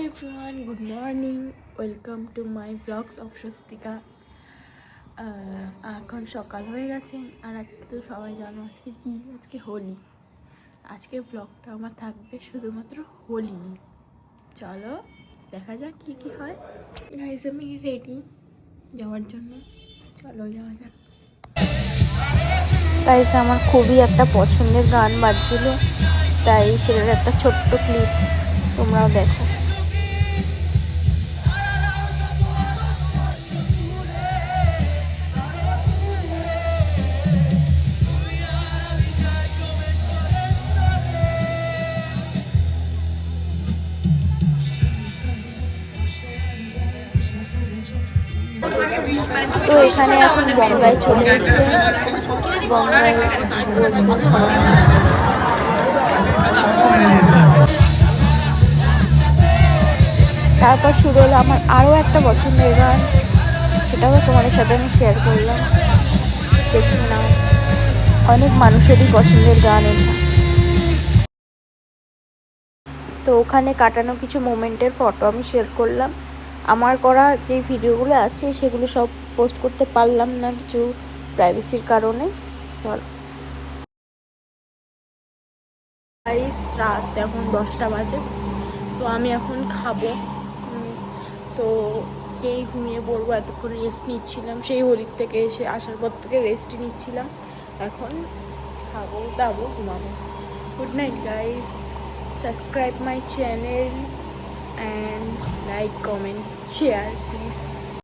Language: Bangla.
Everyone, good morning. Welcome to my blogs of Swastika. এখন সকাল হয়ে গেছে আর আজকে তো সবাই জানো আজকে হোলি। আজকের ব্লগটা আমার থাকবে শুধুমাত্র হোলি নিয়ে। চলো দেখা যাক কী হয়। গাইস, আমি রেডি যাওয়ার জন্য, চলো যাওয়া যাক। গাইস, আমার খুবই একটা পছন্দের গান বাজছিল, তাই সেটার একটা ছোট্ট ক্লিপ তোমরাও দেখো। তো এখানে এখন গঙ্গায় চলে এসছে, গঙ্গায় কিছু বলছে তারপর শুরু হলো আমার আরও একটা পছন্দের গান, সেটাও তোমাদের সাথে আমি শেয়ার করলাম। দেখি না, অনেক মানুষেরই পছন্দের গান এটা। তো ওখানে কাটানো কিছু মোমেন্টের ফটো আমি শেয়ার করলাম। আমার করা যে ভিডিওগুলো আছে সেগুলো সব পোস্ট করতে পারলাম না কিছু প্রাইভেসির কারণে। চল গাইস, রাত এখন 10টা বাজে। তো আমি এখন খাবো। তো এই ঘুমিয়ে পড়বো। এতক্ষণ রেস্ট নিচ্ছিলাম, সেই হোলির থেকে এসে আসার পর থেকে রেস্টই নিচ্ছিলাম। এখন খাবো দাবো, ঘুমাবো। Good night guys, subscribe my channel and like, comment, share please.